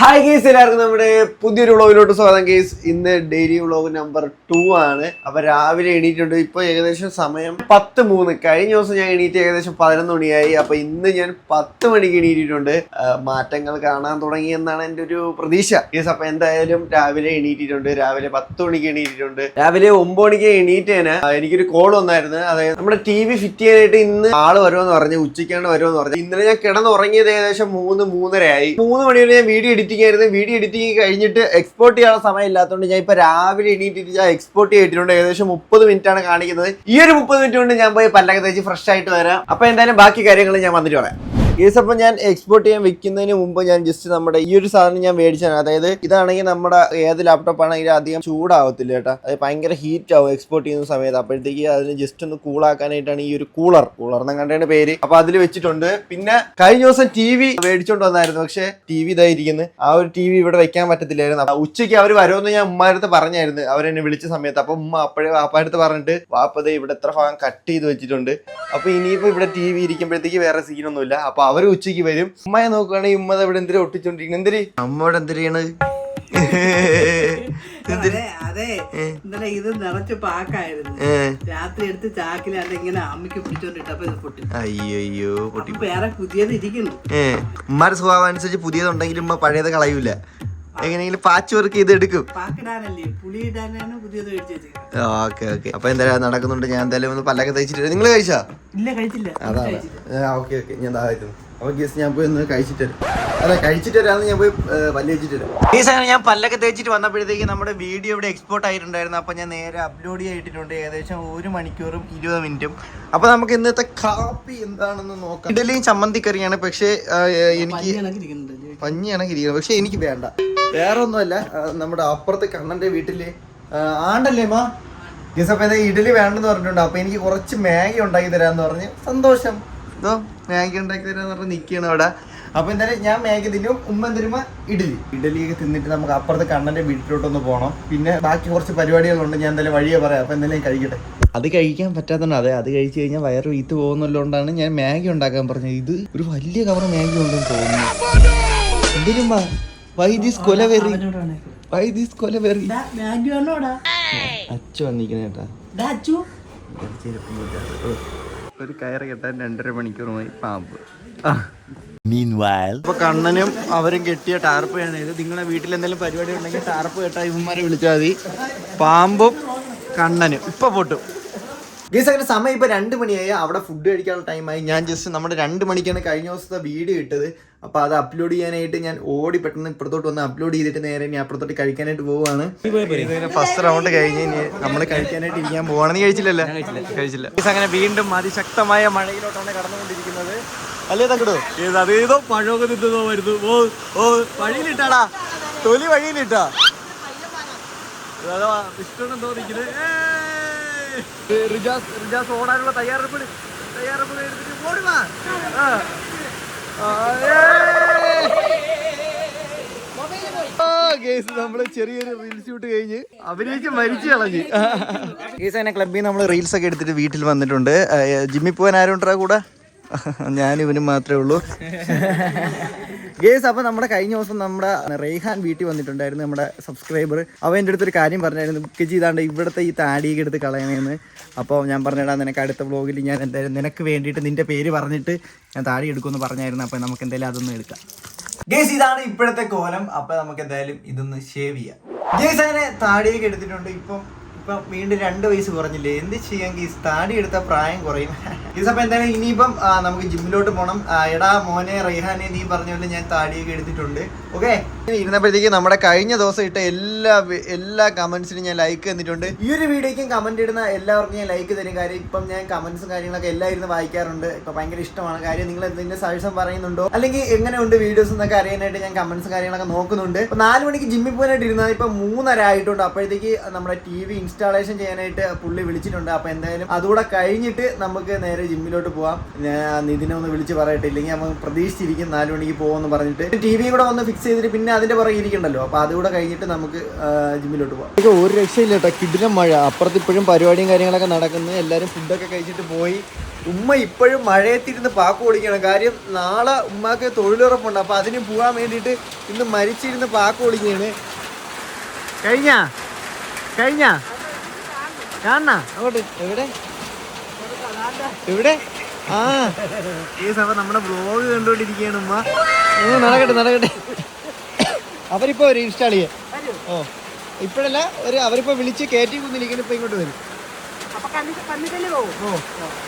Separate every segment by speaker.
Speaker 1: Hi guys, എല്ലാവർക്കും നമ്മുടെ പുതിയൊരു വ്ളോഗിലോട്ട് സ്വാഗതം ഗേസ്. ഇന്ന് ഡെയിലി വ്ളോഗ് നമ്പർ 2 ആണ്. അപ്പൊ രാവിലെ എണീറ്റിട്ടുണ്ട്. ഇപ്പൊ ഏകദേശം സമയം 10:03. കഴിഞ്ഞ ദിവസം ഞാൻ എണീറ്റ് ഏകദേശം 11 മണിയായി. അപ്പൊ ഇന്ന് ഞാൻ 10 മണിക്ക് എണീറ്റിട്ടുണ്ട്. മാറ്റങ്ങൾ കാണാൻ തുടങ്ങി എന്നാണ് എൻ്റെ ഒരു പ്രതീക്ഷ ഗേസ്. അപ്പൊ എന്തായാലും രാവിലെ എണീറ്റിട്ടുണ്ട്. രാവിലെ 10 മണിക്ക് എണീറ്റിട്ടുണ്ട്. രാവിലെ 9 മണിക്ക് എണീറ്റേന് എനിക്കൊരു കോൾ വന്നായിരുന്നു. അതായത് നമ്മുടെ TV ഫിറ്റ് ചെയ്യാനായിട്ട് ഇന്ന് ആള് വരുമെന്ന് പറഞ്ഞു, ഉച്ചയ്ക്കാണ് വരുമെന്ന് പറഞ്ഞു. ഇന്നലെ ഞാൻ കിടന്നുറങ്ങിയത് ഏകദേശം 3-3:30 ആയി. 3 മണി വരെ ഞാൻ വീഡിയോ എഡിറ്റിംഗ് കഴിഞ്ഞിട്ട് എക്സ്പോർട്ട് ചെയ്യാനുള്ള സമയം ഇല്ലാത്തതുകൊണ്ട് ഞാൻ ഇപ്പൊ രാവിലെ എണീറ്റിട്ട് എക്സ്പോർട്ട് ചെയ്തിട്ടുണ്ട്. ഏകദേശം 30 മിനിറ്റ് ആണ് കാണിക്കുന്നത്. ഈ ഒരു 30 മിനിറ്റ് കൊണ്ട് ഞാൻ പോയി പല്ലൊക്കെ തേച്ച് ഫ്രഷ് ആയിട്ട് വരാം. അപ്പൊ എന്തായാലും ബാക്കി കാര്യങ്ങൾ ഞാൻ വന്നിട്ട് പറയാം. കേസ് അപ്പം ഞാൻ എക്സ്പോർട്ട് ചെയ്യാൻ വെക്കുന്നതിന് മുമ്പ് ഞാൻ ജസ്റ്റ് നമ്മുടെ ഈ ഒരു സാധനം ഞാൻ മേടിച്ചാണ്. അതായത് ഇതാണെങ്കിൽ നമ്മുടെ ഏത് ലാപ്ടോപ്പ് ആണെങ്കിലും അധികം ചൂടാവത്തില്ല കേട്ടോ. അത് ഭയങ്കര ഹീറ്റ് ആവും എക്സ്പോർട്ട് ചെയ്യുന്ന സമയത്ത്. അപ്പോഴത്തേക്ക് അതിന് ജസ്റ്റ് ഒന്ന് കൂളാക്കാനായിട്ടാണ് ഈ ഒരു കൂളർ എന്നങ്ങാണ്ടാണ് പേര്. അപ്പൊ അതിൽ വെച്ചിട്ടുണ്ട്. പിന്നെ കഴിഞ്ഞ ദിവസം TV മേടിച്ചോണ്ട് വന്നായിരുന്നു. പക്ഷെ TV ഇതായിരിക്കുന്നു. ആ ഒരു TV ഇവിടെ വെക്കാൻ പറ്റത്തില്ലായിരുന്നു. ഉച്ചയ്ക്ക് അവർ വരുമെന്ന് ഞാൻ ഉമ്മാരടുത്ത് പറഞ്ഞായിരുന്നു, അവരെന്നെ വിളിച്ച സമയത്ത്. അപ്പൊ ഉമ്മ അപ്പോഴേ വാപ്പാടുത്ത് പറഞ്ഞിട്ട് വാപ്പത് ഇവിടെ എത്ര ഭാഗം കട്ട് ചെയ്ത് വെച്ചിട്ടുണ്ട്. അപ്പൊ ഇനിയിപ്പോ ഇവിടെ TV ഇരിക്കുമ്പോഴത്തേക്ക് വേറെ സീനൊന്നുമില്ല. അപ്പൊ അവര് ഉച്ചയ്ക്ക് വരും. ഉമ്മയെ നോക്കുകയാണെങ്കിൽ ഉമ്മ ഇവിടെ എന്തിനാ ഒട്ടിച്ചോണ്ടിരിക്കുന്നത്? എന്തിരി അമ്മയോട് എന്തിനാണ്
Speaker 2: ഇത് നിറച്ച് പാക്കായിരുന്നു. രാത്രി എടുത്ത് ചാക്കിലാണ്ട് ഇങ്ങനെ അമ്മയ്ക്ക് പിടിച്ചോണ്ടിട്ടപ്പോ ഇത് പൊട്ടി.
Speaker 1: അയ്യോ പൊട്ടി.
Speaker 2: വേറെ പുതിയത് ഇരിക്കുന്നു.
Speaker 1: ഉമ്മാരുടെ സ്വഭാവം അനുസരിച്ച് പുതിയതുണ്ടെങ്കിലും ഉമ്മ പഴയത് കളയൂല. എങ്ങനെയെങ്കിലും പാച്ച് വർക്ക് ചെയ്ത് എടുക്കും.
Speaker 2: പാക്കിടാനല്ലേ, പുളി ഇടാനാണ് പുതിയത് മേടിച്ചത്.
Speaker 1: ഓക്കെ. അപ്പൊ എന്തായാലും നടക്കുന്നുണ്ട്. ഞാൻ എന്തായാലും ഒന്ന് പല്ലൊക്കെ തയ്ച്ചിട്ട്. നിങ്ങൾ കഴിച്ചാ?
Speaker 2: ഇല്ല, കഴിച്ചില്ല.
Speaker 1: അതാണ്. ഓക്കെ. ഞാൻ താഴ്ത്തുന്നു. അപ്പൊ ഗേസ് ഞാൻ പോയി ഒന്ന് കഴിച്ചിട്ട് വരാം. കഴിച്ചിട്ട് വരാമെന്ന് ഞാൻ പോയി പല്ല് വെച്ചിട്ട് വരാം. ഗേസ് അങ്ങനെ ഞാൻ പല്ലൊക്കെ തേച്ചിട്ട് വന്നപ്പോഴത്തേക്ക് നമ്മുടെ വീഡിയോ ഇവിടെ എക്സ്പോർട്ട് ആയിട്ടുണ്ടായിരുന്നു. അപ്പൊ ഞാൻ നേരെ അപ്ലോഡ് ചെയ്തിട്ടുണ്ട്. ഏകദേശം 1 മണിക്കൂറും 20 മിനിറ്റും. അപ്പൊ നമുക്ക് ഇന്നത്തെ കാപ്പി എന്താണെന്ന് നോക്കാം. ഇഡലിയും ചമ്മന്തിക്കറിയാണ്. പക്ഷേ എനിക്ക് പഞ്ഞിയാണ് ഇരിക്കുന്നത്. പക്ഷെ എനിക്ക് വേണ്ട. വേറെ ഒന്നുമല്ല, നമ്മുടെ അപ്പുറത്തെ കണ്ണന്റെ വീട്ടില് ആണ്ടല്ലേ മാ ഗേസ്. അപ്പൊ എന്താ ഇഡലി വേണ്ടെന്ന് പറഞ്ഞിട്ടുണ്ട്. അപ്പൊ എനിക്ക് കുറച്ച് മാഗി ഉണ്ടാക്കി തരാന്ന് പറഞ്ഞ് സന്തോഷം. ഇതോ മാഗി ഉണ്ടാക്കി തരാന്ന് പറഞ്ഞ് നിൽക്കുകയാണ് അവിടെ. അപ്പൊ എന്തായാലും ഞാൻ മാഗി തിന്നും, ഉമ്മ തരുമ്പോ ഇഡലിയൊക്കെ തിന്നിട്ട് നമുക്ക് അപ്പുറത്തെ കണ്ണന്റെ വീട്ടിലോട്ടൊന്ന് പോകണം. പിന്നെ ബാക്കി കുറച്ച് പരിപാടികളുണ്ട്. ഞാൻ എന്തായാലും വഴിയെ പറയാം. അപ്പൊ എന്തായാലും ഞാൻ കഴിക്കട്ടെ. അത് കഴിക്കാൻ പറ്റാത്തതുകൊണ്ട് അത് കഴിച്ചു കഴിഞ്ഞാൽ വയറ് വീത്ത് പോകുന്നല്ലോണ്ടാണ് ഞാൻ മാഗി ഉണ്ടാക്കാൻ പറഞ്ഞത്. ഇത് ഒരു വലിയ കവർ മാഗി ഉണ്ടെന്ന് തോന്നുന്നു. എന്തിനും അച്ചു വന്നിരിക്കണേട്ടാ. ഒരു കയറ് കെട്ടാൻ 2.5 മണിക്കൂറുമായി പാമ്പ്. അപ്പൊ കണ്ണനും അവരും കെട്ടിയ ടാർപ്പാണ് ഇത്. നിങ്ങളെ വീട്ടിൽ എന്തെങ്കിലും പരിപാടി ഉണ്ടെങ്കിൽ ടാർപ്പ് കെട്ടാ ഇവന്മാരെ വിളിച്ചാൽ മതി. പാമ്പും കണ്ണനും ഇപ്പൊ പൊട്ടും. ഗേസ് അങ്ങനെ സമയം ഇപ്പൊ 2 മണിയായി. അവിടെ ഫുഡ് കഴിക്കാനുള്ള ടൈമായി. ഞാൻ ജസ്റ്റ് നമ്മുടെ 2 മണിക്കാണ് കഴിഞ്ഞ ദിവസത്തെ വീഡിയോ ഇട്ടത്. അപ്പൊ അത് അപ്ലോഡ് ചെയ്യാനായിട്ട് ഞാൻ ഓടി പെട്ടെന്ന് ഇപ്പുറത്തോട്ട് വന്ന് അപ്ലോഡ് ചെയ്തിട്ട് നേരെ ഇനി അപ്പുറത്തോട്ട് കഴിക്കാനായിട്ട് പോവാണ്. ഫസ്റ്റ് റൗണ്ട് കഴിഞ്ഞ് ഇനി നമ്മൾ കഴിക്കാനായിട്ട് ഇരിക്കാൻ പോവാണ്. നീ കഴിച്ചില്ലല്ലോ? കഴിച്ചില്ല. അങ്ങനെ വീണ്ടും അതിശക്തമായ മഴയിലോട്ടാണ് കടന്നുകൊണ്ടിരിക്കുന്നത്. അല്ലേ തക്കടോ? അതേതോ പഴമൊക്കെ നിന്നതോ വരുന്നു. വഴിയിലിട്ടാടാ, തൊലി വഴിയിലിട്ടാ. ഇഷ്ടമെന്തോ നിൽക്കുന്നത്. റിജാസ് ഓടാനുള്ള തയ്യാറെടുപ്പ് ഓടുവാ. നമ്മള് ചെറിയൊരു റീൽസ് ഷൂട്ട് കഴിഞ്ഞ് അഭിനയിച്ച് മരിച്ചു കളഞ്ഞ്. കേസ് അങ്ങനെ ക്ലബ്ബിൽ നമ്മൾ റീൽസ് ഒക്കെ എടുത്തിട്ട് വീട്ടിൽ വന്നിട്ടുണ്ട്. ജിമ്മിൽ പോകാൻ ആരും ഉണ്ടാ കൂടെ? ഞാനിവനും മാത്രമേ ഉള്ളൂ. ഗേസ് അപ്പൊ നമ്മുടെ കഴിഞ്ഞ ദിവസം നമ്മുടെ റെയ്ഹാൻ വീട്ടിൽ വന്നിട്ടുണ്ടായിരുന്നു, നമ്മുടെ സബ്സ്ക്രൈബർ. അവൻ എൻ്റെ അടുത്തൊരു കാര്യം പറഞ്ഞായിരുന്നു, ബുക്ക് ചെയ്താണ്ട് ഇവിടുത്തെ ഈ താടിയൊക്കെ എടുത്ത് കളയണേന്ന്. അപ്പോൾ ഞാൻ പറഞ്ഞിടാ, നിനക്ക് അടുത്ത വ്ളോഗിൽ ഞാൻ എന്തായാലും നിനക്ക് വേണ്ടിയിട്ട് നിന്റെ പേര് പറഞ്ഞിട്ട് ഞാൻ താടി എടുക്കുമെന്ന് പറഞ്ഞായിരുന്നു. അപ്പോൾ നമുക്ക് എന്തായാലും അതൊന്നും എടുക്കാം. ഗേസ് ഇതാണ് ഇപ്പോഴത്തെ കോലം. അപ്പൊ നമുക്ക് എന്തായാലും ഇതൊന്ന് ഷേവ് ചെയ്യാം. ഗേസ് അങ്ങനെ താടിയൊക്കെ എടുത്തിട്ടുണ്ട്. ഇപ്പം വീണ്ടും 2 വയസ്സ് കുറഞ്ഞില്ലേ? എന്ത് ചെയ്യാൻ ഗീസ്, താടി എടുത്ത പ്രായം കുറയും. ഗീസ് അപ്പൊ എന്തായാലും ഇനിയിപ്പം നമുക്ക് ജിമ്മിലോട്ട് പോകണം. എടാ മോനെ റെയ്ഹാനെ, നീ പറഞ്ഞ പോലെ ഞാൻ താടിയൊക്കെ എടുത്തിട്ടുണ്ട്. ഓക്കെ, ഇരുന്നപ്പോഴത്തേക്ക് നമ്മുടെ കഴിഞ്ഞ ദിവസം ഇട്ട എല്ലാ കമന്റ്സിനും ഞാൻ ലൈക്ക് തന്നിട്ടുണ്ട്. ഈ ഒരു വീഡിയോയ്ക്കും കമന്റ് ഇടുന്ന എല്ലാവർക്കും ഞാൻ ലൈക്ക് തരും. കാര്യം ഇപ്പം ഞാൻ കമന്റ്സും കാര്യങ്ങളൊക്കെ എല്ലാം ഇരുന്ന് വായിക്കാറുണ്ട്. ഇപ്പൊ ഭയങ്കര ഇഷ്ടമാണ്. കാര്യം നിങ്ങൾ എന്തിന്റെ സജഷൻ പറയുന്നുണ്ടോ, അല്ലെങ്കിൽ എങ്ങനെയുണ്ട് വീഡിയോസ് എന്നൊക്കെ അറിയാനായിട്ട് ഞാൻ കമന്റ്സും കാര്യങ്ങളൊക്കെ നോക്കുന്നുണ്ട്. ഇപ്പൊ 4 മണിക്ക് ജിമ്മിൽ പോകാനായിട്ട് ഇരുന്നാൽ ഇപ്പൊ 3:30 ആയിട്ടുണ്ട്. അപ്പോഴത്തേക്ക് നമ്മുടെ TV ഇൻസ്റ്റാളേഷൻ ചെയ്യാനായിട്ട് പുള്ളി വിളിച്ചിട്ടുണ്ട്. അപ്പോൾ എന്തായാലും അതുകൂടെ കഴിഞ്ഞിട്ട് നമുക്ക് നേരെ ജിമ്മിലോട്ട് പോവാം. ഞാൻ ഇതിനെ ഒന്ന് വിളിച്ച് പറയട്ടെ, ഇല്ലെങ്കിൽ നമുക്ക് പ്രതീക്ഷിച്ചിരിക്കും 4 മണിക്ക് പോകുമെന്ന് പറഞ്ഞിട്ട്. TV കൂടെ ഒന്ന് ഫിക്സ് ചെയ്തിട്ട് പിന്നെ അതിൻ്റെ പുറകെ ഇരിക്കണ്ടല്ലോ. അപ്പോൾ അതുകൂടെ കഴിഞ്ഞിട്ട് നമുക്ക് ജിമ്മിലോട്ട് പോകാം. ഇത് ഒരു രക്ഷയില്ല കേട്ടോ, കിടിലം മഴ. അപ്പുറത്ത് ഇപ്പോഴും പരിപാടിയും കാര്യങ്ങളൊക്കെ നടക്കുന്നത്. എല്ലാവരും ഫുഡൊക്കെ കഴിച്ചിട്ട് പോയി. ഉമ്മ ഇപ്പോഴും മഴയത്തിരുന്ന് പാക്ക് ഓടിക്കണം. കാര്യം നാളെ ഉമ്മക്ക് തൊഴിലുറപ്പുണ്ട്. അപ്പോൾ അതിന് പോകാൻ വേണ്ടിയിട്ട് ഇന്ന് മരിച്ചിരുന്ന് പാക്ക് ഓടിക്കുകയാണ്. കഴിഞ്ഞാ കാണണ അങ്ങോട്ട് എവിടെ ആ ഈ സമയം നമ്മുടെ ബ്ലോഗ് കണ്ടുകൊണ്ടിരിക്കുകയാണ് ഉമ്മ. നടക്കട്ടെ അവരിപ്പോ ഒരു ഇൻസ്റ്റാൾ ചെയ്യാം. ഓ ഇപ്പോഴല്ല, അവരിപ്പോ വിളിച്ച് കയറ്റി കുന്നിരിക്കുന്നു. ഇപ്പൊ ഇങ്ങോട്ട് വരും.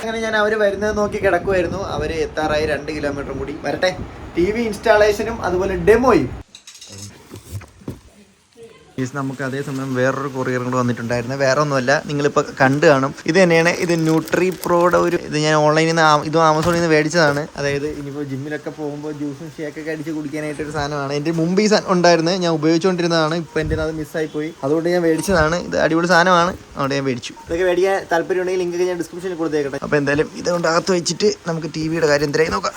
Speaker 1: അങ്ങനെ ഞാൻ അവര് വരുന്നത് നോക്കി കിടക്കുമായിരുന്നു. അവര് എത്താറായി. 2 കിലോമീറ്ററും കൂടി വരട്ടെ. TV ഇൻസ്റ്റാളേഷനും അതുപോലെ ഡെമോയും. നമുക്ക് അതേസമയം വേറൊരു കൊറിയർ കൂടെ വന്നിട്ടുണ്ടായിരുന്നു. വേറെ ഒന്നുമല്ല, നിങ്ങളിപ്പോൾ കണ്ടു കാണും. ഇത് തന്നെയാണ്. ഇത് ന്യൂട്രി പ്രോയുടെ ഇത് ഞാൻ ഓൺലൈനിൽ നിന്ന് ഇതും ആമസോണിൽ നിന്ന് മേടിച്ചതാണ്. അതായത് ഇനിയിപ്പോൾ ജിമ്മിലൊക്കെ പോകുമ്പോൾ ജ്യൂസും ഷേക്കൊക്കെ അടിച്ച് കുടിക്കാനായിട്ടൊരു സാധനമാണ്. എൻ്റെ മുമ്പ് ഈ സാധനം ഉണ്ടായിരുന്നു, ഞാൻ ഉപയോഗിച്ചുകൊണ്ടിരുന്നതാണ്. ഇപ്പോൾ എൻ്റെ അത് മിസ്സായി പോയി. അതുകൊണ്ട് ഞാൻ മേടിച്ചതാണ്. ഇത് അടിപൊളി സാധനമാണ്, അതുകൊണ്ട് ഞാൻ മേടിച്ചു. ഇതൊക്കെ മേടിക്കാൻ താല്പര്യമുണ്ടെങ്കിൽ ലിങ്ക് ഞാൻ ഡിസ്ക്രിപ്ഷനിൽ കൊടുത്തേക്കട്ടെ. അപ്പോൾ എന്തായാലും ഇതുകൊണ്ട് അകത്ത് വെച്ചിട്ട് നമുക്ക് TVയുടെ കാര്യം എന്തായാലും നോക്കാം.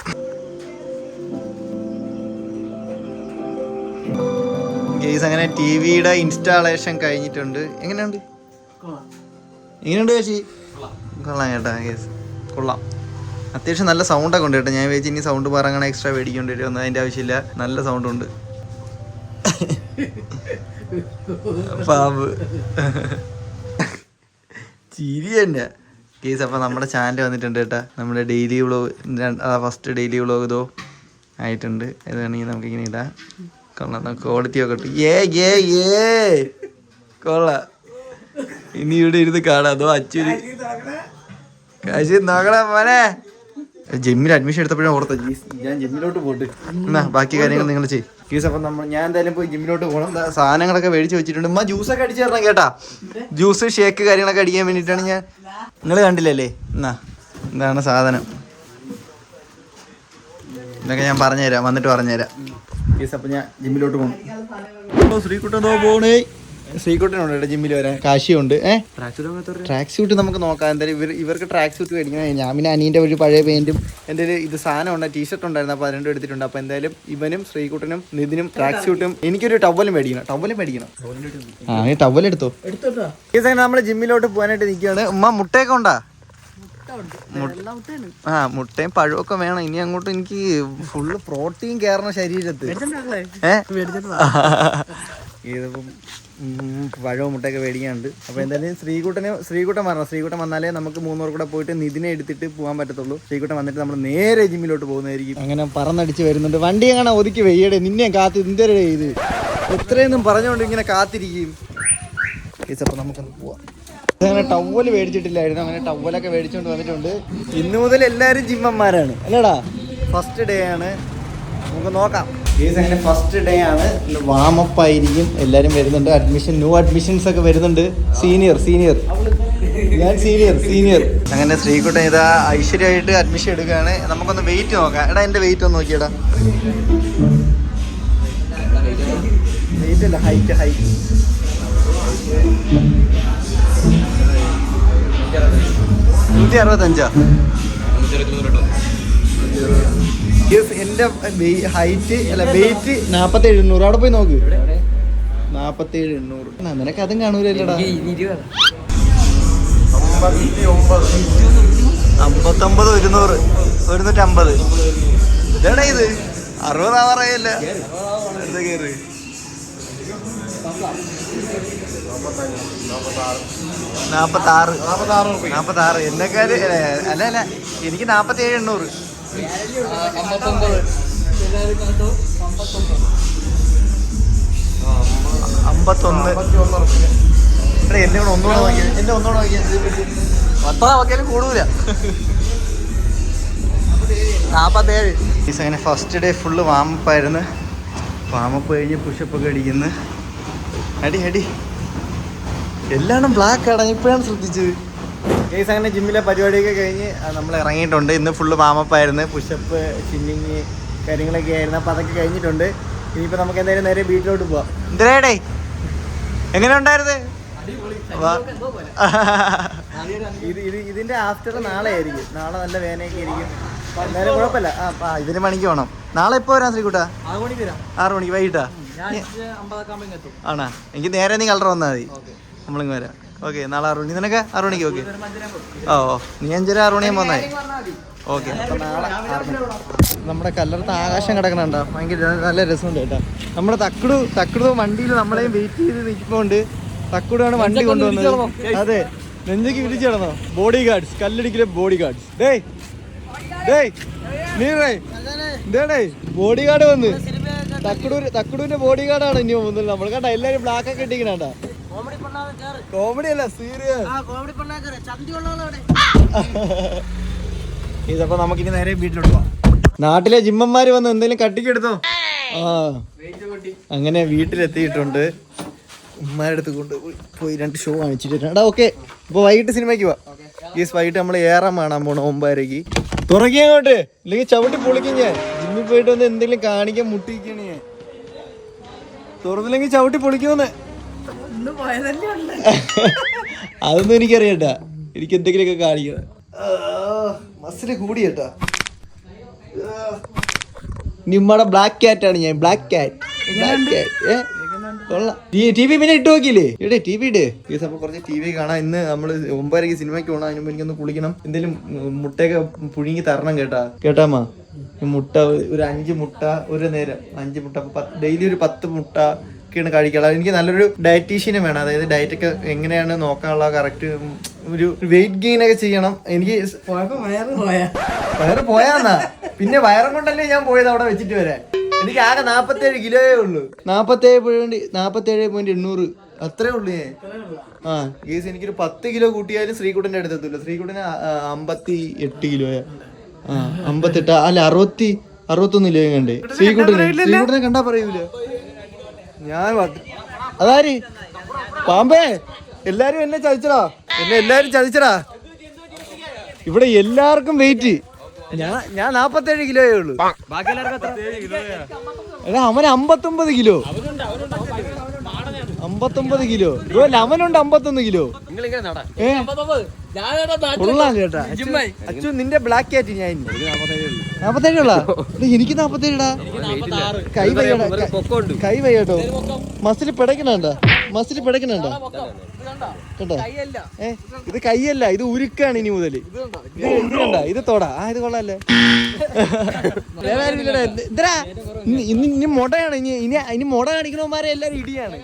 Speaker 1: കേസ് അങ്ങനെ TVയുടെ ഇൻസ്റ്റാളേഷൻ കഴിഞ്ഞിട്ടുണ്ട്. എങ്ങനെയുണ്ട് ചേച്ചി? കൊള്ളാം കേട്ടോ കേസ്, കൊള്ളാം. അത്യാവശ്യം നല്ല സൗണ്ടൊക്കെ ഉണ്ട് കേട്ടോ. ഞാൻ വിചാരിച്ചു ഇനി സൗണ്ട് പറങ്ങനെ എക്സ്ട്രാ മേടിക്കേണ്ടി വരുമെന്ന്. അതിൻ്റെ ആവശ്യമില്ല, നല്ല സൗണ്ട് ഉണ്ട്. പാമ്പ് ചിരി തന്നെ കേസ്. അപ്പോൾ നമ്മുടെ ചാനൽ വന്നിട്ടുണ്ട് കേട്ടോ. നമ്മുടെ daily vlog, first daily vlog ഇതോ ആയിട്ടുണ്ട്. ഇത് വേണമെങ്കിൽ നമുക്കിങ്ങനെ ഇടാം. കൊള്ളാം, ക്വാളിറ്റി ഒക്കെ കൊള്ളാം. ഇനി ഇവിടെ ഇരുന്ന് കാണാം. അതോ അച്ഛന് കാശ് നോക്കണ പോലെ. ജിമ്മിൽ അഡ്മിഷൻ എടുത്തപ്പോഴും ഓർത്ത ഞാൻ ജിമ്മിലോട്ട് പോയിട്ട് എന്നാ ബാക്കി കാര്യങ്ങൾ നിങ്ങൾ ചെയ്യും കേസ്. അപ്പം ഞാൻ എന്തായാലും പോയി ജിമ്മിലോട്ട് പോകണം. സാധനങ്ങളൊക്കെ മേടിച്ച് വെച്ചിട്ടുണ്ട്. ഉമ്മ ജ്യൂസൊക്കെ അടിച്ചു തരണം കേട്ടാ. ജ്യൂസ് ഷേക്ക് കാര്യങ്ങളൊക്കെ അടിക്കാൻ വേണ്ടിയിട്ടാണ് ഞാൻ. നിങ്ങൾ കണ്ടില്ലല്ലേ? എന്നാ എന്താണ് സാധനം ഇതൊക്കെ ഞാൻ പറഞ്ഞുതരാം, വന്നിട്ട് പറഞ്ഞുതരാം കേസ്. അപ്പം ഞാൻ ജിമ്മിലോട്ട് പോകണം. ശ്രീകുട്ടനോ പോണേ. ശ്രീകുട്ടനുണ്ട് കേട്ടോ ജിമ്മിൽ വരാൻ. കാശിയുണ്ട്. ട്രാക്ക് സ്യൂട്ട് നമുക്ക് നോക്കാം. എന്തായാലും ഇവർക്ക് ട്രാക്ക് സ്യൂട്ട് മേടിക്കണം. ഞാൻ പിന്നെ അനീൻ്റെ ഒരു പഴയ പെയിൻറ്റും എൻ്റെ ഒരു ഇത് സാധനം ഉണ്ട്, ടീഷർട്ട് ഉണ്ടായിരുന്നു. അപ്പോൾ അത് 2 എടുത്തിട്ടുണ്ട്. അപ്പോൾ എന്തായാലും ഇവനും ശ്രീകുട്ടനും നിതിനും ട്രാക്ക് സ്യൂട്ടും എനിക്കൊരു ടവലും മേടിക്കണം. ഈ ടവൽ എടുത്തോ. നമ്മൾ ജിമ്മിലോട്ട് പോകാനായിട്ട് നിൽക്കുകയാണ്. ഉമ്മ മുട്ടയൊക്കെ ഉണ്ടാ? മുട്ടയും പഴമൊക്കെ വേണം. ഇനി അങ്ങോട്ട് എനിക്ക് ഫുള്ള് പ്രോട്ടീൻ കയറണം ശരീരത്ത്. ഇതിപ്പം പഴവും മുട്ടയൊക്കെ മേടിക്കാനുണ്ട്. അപ്പോൾ എന്തായാലും ശ്രീകുട്ടൻ വരണം. ശ്രീകുട്ടൻ വന്നാലേ നമുക്ക് 3 പേർ കൂടെ പോയിട്ട് നിതിനെ എടുത്തിട്ട് പോകാൻ പറ്റത്തുള്ളൂ. ശ്രീകുട്ടൻ വന്നിട്ട് നമ്മൾ നേരെ ജിമ്മിലോട്ട് പോകുന്നതായിരിക്കും. അങ്ങനെ പറന്നടിച്ച് വരുന്നുണ്ട്. വണ്ടി എങ്ങനെ ഒതുക്കി വെയ്യടെ, നിന്നെ കാത്ത് ഇന്ത്യയുടെ ഇത് എത്രയൊന്നും പറഞ്ഞുകൊണ്ട് ഇങ്ങനെ കാത്തിരിക്കും. അപ്പോൾ നമുക്കൊന്ന് പോവാം. അങ്ങനെ ടവല് മേടിച്ചിട്ടില്ലായിരുന്നു. അങ്ങനെ ടവലൊക്കെ മേടിച്ചുകൊണ്ട് വന്നിട്ടുണ്ട്. ഇന്നു മുതൽ എല്ലാവരും ജിമ്മന്മാരാണ് അല്ലേടാ. ഫസ്റ്റ് ഡേ ആണ്, നമുക്ക് നോക്കാം. അങ്ങനെ ഫസ്റ്റ് ഡേ ആണ്. വാമപ്പ് ആയിരിക്കും. എല്ലാവരും വരുന്നുണ്ട്. ന്യൂ അഡ്മിഷൻസ് ഒക്കെ വരുന്നുണ്ട്. സീനിയർ ഞാൻ സീനിയർ. അങ്ങനെ ശ്രീകുട്ടൻ ഇതാ ഐശ്വര്യമായിട്ട് അഡ്മിഷൻ എടുക്കുകയാണ്. നമുക്കൊന്ന് വെയിറ്റ് നോക്കാം. എടാ എൻ്റെ വെയിറ്റ് ഒന്ന് നോക്കിയടാ. വെയിറ്റ് അല്ല, ഹൈറ്റ് 165. എന്റെ ഹൈറ്റ് അല്ല വെയിറ്റ് 4700. അവിടെ പോയി നോക്ക്. 4700. നിനക്ക് അതും കാണൂലല്ലടാ. 59 100 150. ഇതാടാ ഇത് 60 ആവാറായല്ല. എന്താ കയറി 46 എന്നെക്കാര് അല്ല എനിക്ക് 47,800. 51. എന്നെ ഒന്നുകൂടെ നോക്കിയാൽ അത്ര നോക്കിയാലും കൂടൂല. 47. അങ്ങനെ ഫസ്റ്റ് ഡേ ഫുള്ള് വാമപ്പായിരുന്നു. വാമപ്പ് കഴിഞ്ഞ് പുഷപ്പൊക്കെ അടിക്കുന്നു. അടി എല്ലാം ബ്ലാക്ക് ആണ്. ഇപ്പോഴാണ് ശ്രദ്ധിച്ചത്. കേസ് അങ്ങനെ ജിമ്മിലെ പരിപാടിയൊക്കെ കഴിഞ്ഞ് നമ്മൾ ഇറങ്ങിയിട്ടുണ്ട്. ഇന്ന് ഫുള്ള് വാമപ്പായിരുന്നു. പുഷപ്പ്, സ്വിമ്മിങ് കാര്യങ്ങളൊക്കെ ആയിരുന്നു. അപ്പോൾ അതൊക്കെ കഴിഞ്ഞിട്ടുണ്ട്. ഇനിയിപ്പോൾ നമുക്ക് എന്തായാലും നേരെ വീട്ടിലോട്ട് പോവാം. എന്തരേടേ എങ്ങനെ ഉണ്ടായിരുന്നു?
Speaker 3: ഇതിന്റെ ആഫ്റ്റർ നാളെ ആയിരിക്കും. നാളെ നല്ല വേനയൊക്കെ ആയിരിക്കും. എന്തായാലും കുഴപ്പമില്ല. ഇതിന് പണിക്ക് പോകണം. നാളെ എപ്പോ വരാം ശ്രീകുട്ടാ? 6 മണിക്ക് വൈകിട്ടാ ആണാ? എനിക്ക് നേരെ നീ കളർ വന്നാൽ മതി, നമ്മളിങ്ങ് വരാം. ഓക്കെ, നാളെ 6 മണി. നിനക്ക് 6 മണിക്ക്? ഓക്കെ. ഓ, നീ 5:30 6 മണിയാകുമ്പോൾ വന്നാൽ ഓക്കെ. അപ്പം നാളെ 6 മണി. നമ്മുടെ കല്ലറത്ത് ആകാശം കിടക്കണുണ്ടോ? ഭയങ്കര നല്ല രസമുണ്ട് കേട്ടോ. നമ്മുടെ തക്കുടു വണ്ടിയിൽ നമ്മളെയും വെയിറ്റ് ചെയ്ത് നിൽക്കുന്നുണ്ട്. തക്കുടാണ് വണ്ടി കൊണ്ടുവന്നത്. അതെ, നെഞ്ചക്ക് വിളിച്ചു കിടന്നോ? ബോഡി ഗാർഡ്സ്, കല്ലടിക്കലെ ബോഡി ഗാർഡ്സ്. ബോഡി ഗാർഡ് വന്ന് തക്കുടൂരിന്റെ ബോഡി ഗാർഡാണ് ഇനി വന്നത്. നമ്മൾ കണ്ട എല്ലാരും ബ്ലാക്ക് ഒക്കെ ഇട്ടിക്കണ. കോമഡി അല്ല, സീരിയസ്. ഇതപ്പോ നമുക്കിനി നേരെ വീട്ടിലോട്ട് പോവാം. നാട്ടിലെ ജിമ്മന്മാര് വന്ന് എന്തെങ്കിലും കട്ടിക്കെടുത്തോ? അങ്ങനെ വീട്ടിലെത്തിയിട്ടുണ്ട്. ഉമ്മാരുടെ അടുത്ത് കൊണ്ട് പോയി 2 ഷോ കാണിച്ചിട്ട്. ഓക്കെ, അപ്പൊ വൈകിട്ട് സിനിമയ്ക്ക് പോവാം. വൈകിട്ട് നമ്മൾ ഏറാൻ കാണാൻ പോണം 9:30. തുറക്കിയങ്ങോട്ട്, ഇല്ലെങ്കിൽ ചവിട്ടി പൊളിക്കും ഞാൻ. ജിമ്മിൽ പോയിട്ട് വന്ന് എന്തെങ്കിലും കാണിക്കാൻ മുട്ടിക്കണേ ഞാൻ. തുറന്നില്ലെങ്കിൽ ചവിട്ടി പൊളിക്കുമെന്ന്. അതൊന്നും എനിക്കറിയട്ടാ. എനിക്ക് എന്തെങ്കിലുമൊക്കെ കാണിക്കണം. മസില് കൂടി കേട്ടാ. നിമ്മടെ ബ്ലാക്ക് ക്യാറ്റ് ആണ് ഞാൻ. Black cat. ടി വി പിന്നെ ഇട്ട് നോക്കിയില്ലേ? ഇവിടെ ടി വി ഇട്. അപ്പൊ കുറച്ച് ടി വി കാണാം. ഇന്ന് നമ്മള് 9:30 സിനിമയ്ക്ക് പോകണം. അതിന് മുമ്പ് എനിക്കൊന്ന് കുളിക്കണം. എന്തെങ്കിലും മുട്ടയൊക്കെ പുഴുങ്ങി തരണം കേട്ടാമ്മ. മുട്ട ഒരു 5 മുട്ട ഒരു നേരം, 5 മുട്ട ഡെയിലി ഒരു 10 മുട്ട ഒക്കെയാണ് കഴിക്കാനുള്ളത്. എനിക്ക് നല്ലൊരു ഡയറ്റീഷ്യനെ വേണം. അതായത് ഡയറ്റ് ഒക്കെ എങ്ങനെയാണ് നോക്കാനുള്ള കറക്റ്റ് ഒരു വെയിറ്റ് ഗെയിൻ ഒക്കെ ചെയ്യണം. എനിക്ക് വയറ് പോയാന്നാ, പിന്നെ വയറും കൊണ്ടല്ലേ ഞാൻ പോയത് അവിടെ വെച്ചിട്ട് വരാൻ. എനിക്ക് ആകെ 47 കിലോയേ ഉള്ളൂ. 47.800 അത്രേ ഉള്ളൂ ഞാൻ. ഗേസ് എനിക്കൊരു 10 കിലോ കൂട്ടിയാലും ശ്രീകുട്ടന്റെ അടുത്തെത്തില്ല. ശ്രീകുട്ടന് 58 കിലോയാ. 58 അല്ല 61 കിലോ കണ്ടേ. ശ്രീകുട്ടനെ കണ്ടാ പറയൂല. ഞാൻ അതാര് പാമ്പേ, എല്ലാരും എന്നെ ചതിച്ചടാ. ഇവിടെ എല്ലാവർക്കും വെയിറ്റ്. ഞാൻ 47 കിലോയേ ഉള്ളൂ. അവന് 59 കിലോ. 59 കിലോ. അവനുണ്ട് 51 കിലോ. കൊള്ളാം കേട്ടാ. അച്ചു നിന്റെ ബ്ലാക്ക് ക്യാറ്റ്. ഞാൻ 47 ഉള്ള എനിക്ക് 47ടാ. കൈ വയ്യട്ടോ. മസിൽ പിടക്കണണ്ട. കേട്ടോ, ഇത് കൈയല്ല, ഇത് ഉരുക്കാണ് ഇനി മുതൽ. ഇത് കണ്ട, ഇത് തൊടാ. ഇത് കൊള്ളാല്ലേ? എന്താ ഇനി മുടയാണ്. ഇനി മുട കാണിക്കണമാരെ എല്ലാരും ഇടിയാണ്.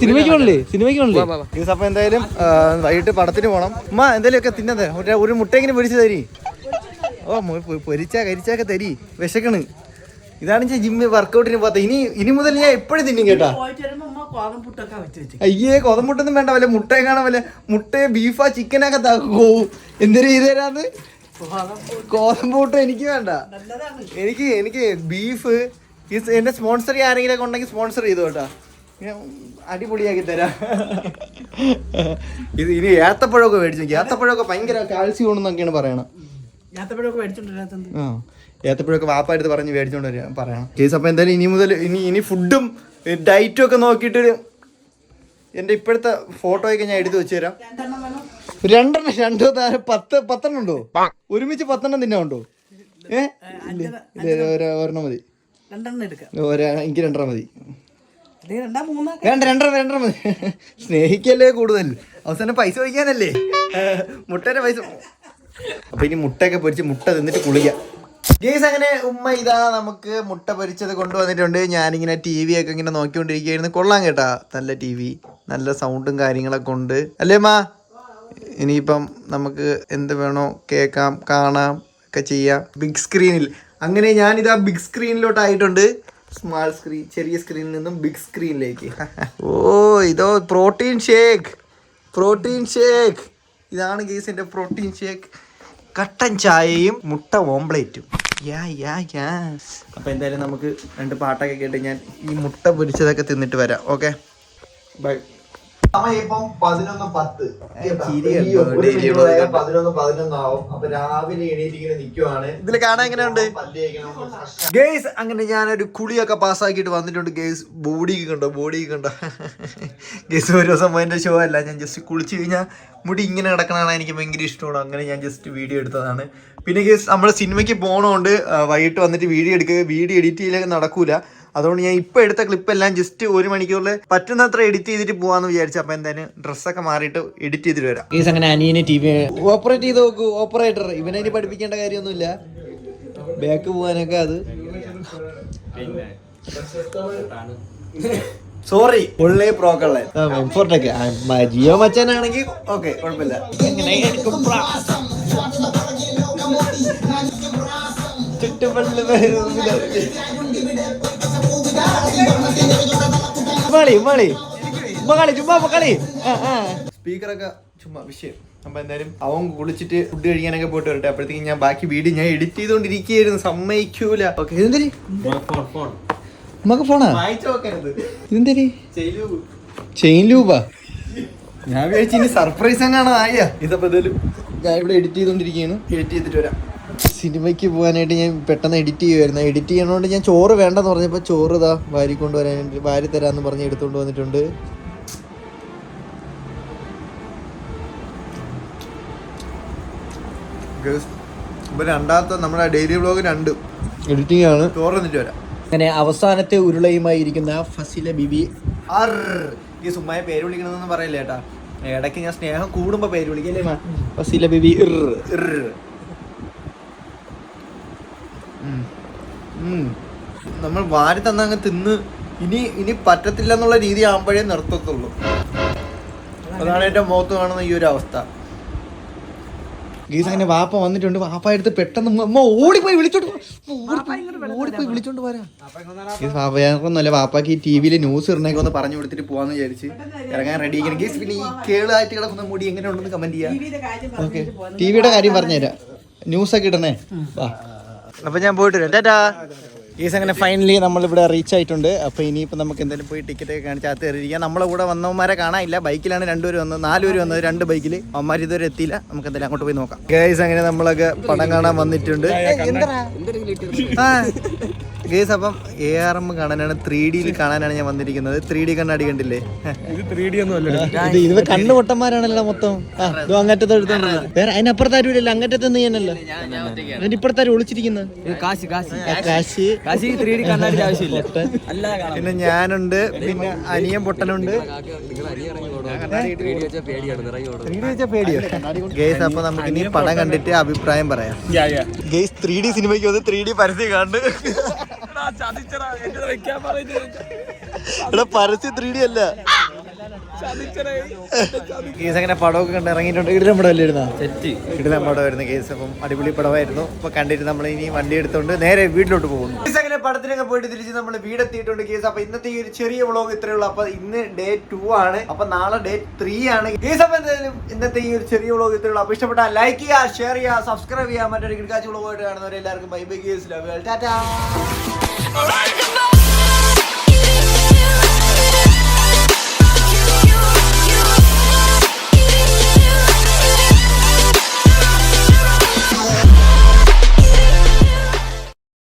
Speaker 3: സിനിമയ്ക്ക് പോകണല്ലേ? അപ്പൊ എന്തായാലും വൈകിട്ട് പടത്തിന് പോണം. ഉമ്മ എന്തായാലും ഒക്കെ തിന്നത് ഒരു മുട്ടയെങ്കിലും പൊരിച്ചു തരി. കരിച്ചാക്കെ തരി. വിശക്കണ്. ഇതാണ് ഞാൻ ജിമ്മ് വർക്കൗട്ടിന് പോകാത്ത. ഇനി മുതൽ ഞാൻ എപ്പോഴും തിന്നും കേട്ടാ. അയ്യേ, കൊതമ്പുട്ടൊന്നും വേണ്ട. വല്ല മുട്ടയെ കാണാൻ വല്ല മുട്ടയെ ബീഫാ ചിക്കനൊക്കെ പോവും. എന്തൊരു ചെയ്ത് തരാന്ന്. കോതമ്പൂട്ട് എനിക്ക് വേണ്ട. എനിക്ക് ബീഫ്. എന്റെ സ്പോൺസർ ആരെങ്കിലും ഉണ്ടെങ്കിൽ സ്പോൺസർ ചെയ്തു കേട്ടാ. അടിപൊളിയാക്കി തരാം. ഇനി ഏത്തപ്പഴമൊക്കെ മേടിച്ചു. ഏത്തപ്പഴമൊക്കെ ഭയങ്കര കാൽസ്യം ഉണ്ടെന്നൊക്കെയാണ് പറയണം. ഏത്തപ്പഴമൊക്കെ വാപ്പ എടുത്ത് പറഞ്ഞ് മേടിച്ചോണ്ട് വരിക പറയണം. കേസ് അപ്പൊ എന്തായാലും ഇനി മുതൽ ഇനി ഫുഡും ഡയറ്റും ഒക്കെ നോക്കിയിട്ട് എന്റെ ഇപ്പോഴത്തെ ഫോട്ടോയൊക്കെ ഞാൻ എടുത്ത് വെച്ച് തരാം. 10 ഉണ്ടോ? ഒരുമിച്ച് 10 തിന്നുണ്ടോ? ഒരെണ്ണം മതി. എനിക്ക് 2 മതി. വേണ്ട, 2 മതി. സ്നേഹിക്കല്ലേ കൂടുതൽ. അവസാനം പൈസ വയ്ക്കാനല്ലേ, മുട്ടേന്റെ പൈസ. അപ്പൊ ഇനി മുട്ടയൊക്കെ പൊരിച്ച് മുട്ട തിന്നിട്ട് കുളിക്കാം. ഗേസ് അങ്ങനെ ഉമ്മ ഇതാ നമുക്ക് മുട്ട പൊരിച്ചത് കൊണ്ടുവന്നിട്ടുണ്ട്. ഞാനിങ്ങനെ TV ഒക്കെ ഇങ്ങനെ നോക്കിക്കൊണ്ടിരിക്കുകയായിരുന്നു. കൊള്ളാം കേട്ടാ, നല്ല TV, നല്ല സൗണ്ടും കാര്യങ്ങളൊക്കെ ഉണ്ട് അല്ലേ മാ? ഇനിയിപ്പം നമുക്ക് എന്ത് വേണോ കേൾക്കാം, കാണാം ഒക്കെ ചെയ്യാം ബിഗ് സ്ക്രീനിൽ. അങ്ങനെ ഞാനിതാ ബിഗ് സ്ക്രീനിലോട്ടായിട്ടുണ്ട്. സ്മാൾ സ്ക്രീൻ, ചെറിയ സ്ക്രീനിൽ നിന്നും ബിഗ് സ്ക്രീനിലേക്ക്. ഓ, ഇതോ പ്രോട്ടീൻ ഷേക്ക്. ഇതാണ് ഗേസ് എൻ്റെ പ്രോട്ടീൻ ഷേക്ക്. കട്ടൻ ചായയും മുട്ട ഓംപ്ലേറ്റും. അപ്പോൾ എന്തായാലും നമുക്ക് 2 പാട്ടൊക്കെ കേട്ട് ഞാൻ ഈ മുട്ട പൊരിച്ചതൊക്കെ തിന്നിട്ട് വരാം. Okay, bye.
Speaker 1: സമയം ഇപ്പം 11:10.
Speaker 3: ചിരിയുണ്ടോ?
Speaker 1: 11:11 ആവും. അപ്പൊ രാവിലെ എണീറ്റ് ഇങ്ങനെ നിൽക്കുവാണ്.
Speaker 3: ഇതിൽ കാണാൻ എങ്ങനെയുണ്ട് ഗേസ്? അങ്ങനെ ഞാനൊരു കുളിയൊക്കെ പാസ്സാക്കിയിട്ട് വന്നിട്ടുണ്ട് ഗേസ്. ബോഡിക്ക് കണ്ടോ? ഗേസ് ഒരു ദിവസം അതിന്റെ ഷോ അല്ല, ഞാൻ ജസ്റ്റ് കുളിച്ച് കഴിഞ്ഞാൽ മുടി ഇങ്ങനെ കിടക്കണതാണ് എനിക്ക് ഭയങ്കര ഇഷ്ടമാണ്. അങ്ങനെ ഞാൻ ജസ്റ്റ് വീഡിയോ എടുത്തതാണ്. പിന്നെ ഗേസ് നമ്മൾ സിനിമയ്ക്ക് പോകണോണ്ട് വൈകിട്ട് വന്നിട്ട് വീഡിയോ എഡിറ്റ് ചെയ്യലൊക്കെ നടക്കൂല. അതുകൊണ്ട് ഞാൻ ഇപ്പൊ എടുത്ത ക്ലിപ്പെല്ലാം ജസ്റ്റ് 1 മണിക്കൂറിൽ പറ്റുന്നത്ര എഡിറ്റ് ചെയ്തിട്ട് പോവാന്ന് വിചാരിച്ചു. അപ്പൊ എന്തായാലും ഡ്രസ്സൊക്കെ മാറിയിട്ട് എഡിറ്റ് ചെയ്തിട്ട് വരാം. ഗേസ് അങ്ങനെ അനിയനെ TV ഓപ്പറേറ്റ് ചെയ്ത് നോക്കൂ. ഓപ്പറേറ്റർ ഇവനെ പഠിപ്പിക്കേണ്ട കാര്യമൊന്നുമില്ല. ബാക്ക് പോവാനൊക്കെ അത് സോറി ഉള്ളേ പ്രോക്കള്ളേ എംഫോർട്ടൊക്കെ ജിയോ മച്ചാനാണെങ്കിൽ ഓക്കെ കുഴപ്പമില്ല. സ്പീക്കറൊക്കെ ചുമ്മാ വിഷയം. അപ്പൊ എന്തായാലും അവൻ കുളിച്ചിട്ട് ഫുഡ് കഴിക്കാനൊക്കെ പോയിട്ട് വരട്ടെ. അപ്പോഴത്തേക്കും ഞാൻ ബാക്കി വീഡിയോ ഞാൻ എഡിറ്റ് ചെയ്തോണ്ടിരിക്കുകയായിരുന്നു. സമ്മതിക്കൂല. ഓക്കെ ഇതെന്തരി നമുക്ക് ഫോണാ ഇതെന്തരി ചെയിൻ ലൂബാ? ഞാൻ വിചാരിച്ചു ഇനി സർപ്രൈസ് തന്നെയാണ് ആയ. ഇതപ്പോ എന്തായാലും ഞാൻ ഇവിടെ എഡിറ്റ് ചെയ്തോണ്ടിരിക്കുകയാണ്. എഡിറ്റ് ചെയ്തിട്ട് വരാം. സിനിമയ്ക്ക് പോകാനായിട്ട് ഞാൻ പെട്ടെന്ന് എഡിറ്റ് ചെയ്യുമായിരുന്നു. എഡിറ്റ് ചെയ്യണോണ്ട് ഞാൻ ചോറ് വേണ്ടെന്ന് പറഞ്ഞപ്പോൾ ചോറ് ഇതാ വാരിക്കൊണ്ട് വരാനായിട്ട് വാരി തരാമെന്ന് പറഞ്ഞ് എടുത്തുകൊണ്ട് വന്നിട്ടുണ്ട്. ഇപ്പൊ രണ്ടാമത്തെ നമ്മുടെ ഡെയിലി വ്ളോഗ് 2 എഡിറ്റിംഗ് ആണ്. ചോറ് വന്നിട്ട് വരാം. അങ്ങനെ അവസാനത്തെ ഉരുളയുമായി ഇരിക്കുന്ന ഫസില ബിബി. ഈ സുമ്മായ പേര് വിളിക്കണമെന്നൊന്നും പറയില്ല ചേട്ടാ. ഇടയ്ക്ക് ഞാൻ സ്നേഹം കൂടുമ്പോ പേര് വിളിക്കല്ലേ. ഫസില ബിബി നമ്മൾ വാരി തന്നങ്ങ് തിന്ന് ഇനി പറ്റത്തില്ല എന്നുള്ള രീതി ആകുമ്പോഴേ നിർത്തത്തുള്ളൂ. അതാണ് എൻ്റെ മുഖത്ത് കാണുന്ന ഈ ഒരു അവസ്ഥ. ഗീസ് അങ്ങനെ വാപ്പ വന്നിട്ടുണ്ട്. വാപ്പ എടുത്ത് പെട്ടെന്ന് ഓടിപ്പോയി വിളിച്ചോണ്ട് വരാം. വാപ്പയൊന്നുമല്ല, വാപ്പാക്ക് ഈ TV ന്യൂസ് ഇടണേക്ക് ഒന്ന് പറഞ്ഞു കൊടുത്തിട്ട് പോവാന്ന് വിചാരിച്ച് ഇറങ്ങാൻ റെഡി ആയിരിക്കണം. ഗീസ് പിന്നെ ഈ കേളായിട്ട് കിടക്കുന്ന മുടി എങ്ങനെ ഉണ്ടെന്ന് കമന്റ് ചെയ്യാം. ഓക്കെ ടിവിയുടെ കാര്യം പറഞ്ഞുതരാം. ന്യൂസൊക്കെ ഇടണേ. അപ്പൊ ഞാൻ പോയിട്ട് വരാം. ടാറ്റാ. ഗീസ് അങ്ങനെ ഫൈനലി നമ്മളിവിടെ റീച്ച് ആയിട്ടുണ്ട്. അപ്പോൾ ഇനിയിപ്പോൾ നമുക്ക് എന്തായാലും പോയി ടിക്കറ്റ് ഒക്കെ കാണിച്ച് അകത്ത് കയറിയിരിക്കാം. നമ്മളെ കൂടെ വന്നവന്മാരെ കാണാനില്ല. ബൈക്കിലാണ് 2 പേര് വന്നത്, 4 പേര് വന്നത് 2 ബൈക്കിൽ. അവന്മാർ ഇതുവരെ എത്തിയില്ല. നമുക്ക് എന്തായാലും അങ്ങോട്ട് പോയി നോക്കാം. ഗൈസ് അങ്ങനെ നമ്മളൊക്കെ പടം കാണാൻ വന്നിട്ടുണ്ട്. ഗൈസ് അപ്പം ARM കാണാനാണ്, 3Dയിൽ കാണാനാണ് ഞാൻ വന്നിരിക്കുന്നത്. 3D കണ്ണാടി കണ്ടില്ലേ? ഇത് കണ്ണു പൊട്ടന്മാരാണല്ലോ മൊത്തം. അങ്ങറ്റത്തെ എടുത്തോണ്ടോ വേറെ അതിനപ്പുറത്താരും ഇല്ലല്ലോ. അങ്ങറ്റത്തെ നീയനല്ലോ. അതിന്റെ ഇപ്പുറത്താരും ഒളിച്ചിരിക്കുന്നത്. പിന്നെ ഞാനുണ്ട്, പിന്നെ അനിയൻ പൊട്ടനുണ്ട്. പേടിയോ ഗേസ്? അപ്പൊ നമുക്ക് ഇനി പടം കണ്ടിട്ട് അഭിപ്രായം പറയാം. ഗേസ് 3D സിനിമയ്ക്ക് വന്ന് 3D പരസ്യം കണ്ട് പരസ്യം 3D അല്ല. കേസ് അങ്ങനെ പടമൊക്കെ കണ്ട് ഇറങ്ങിയിട്ടുണ്ട്. ഇടലം പടമല്ലേ ഇരുന്ന ഇടലം പടമായിരുന്നു കേസ്. അപ്പം അടിപൊളി പടമായിരുന്നു. അപ്പൊ കണ്ടിട്ട് നമ്മൾ ഇനി വണ്ടി എടുത്തോണ്ട് നേരെ വീട്ടിലോട്ട് പോകുന്നു. കേസ് അങ്ങനെ പടത്തിനൊക്കെ പോയിട്ട് തിരിച്ച് നമ്മൾ വീടെത്തിയിട്ടുണ്ട് കേസ്. അപ്പൊ ഇന്നത്തെ ഈ ഒരു ചെറിയ വ്ളോഗ് ഇത്രയേ ഉള്ളൂ. അപ്പൊ ഇന്ന് Day 2 ആണ്. അപ്പൊ നാളെ Day 3 ആണ് കേസ്. അപ്പൊ എന്തായാലും ഇന്നത്തെ ഈ ഒരു ചെറിയ വ്ളോഗ് ഇത്രയേ ഉള്ളൂ. അപ്പൊ ഇഷ്ടപ്പെട്ടാൽ ലൈക്ക് ചെയ്യുക, ഷെയർ ചെയ്യുക, സബ്സ്ക്രൈബ് ചെയ്യുക. മറ്റൊരു കിടക്കാച്ച വ്ളോഗായിട്ട് കാണുന്നവരെല്ലാവർക്കും ബൈ ബൈ കേസ്. Love you. ടാറ്റാ.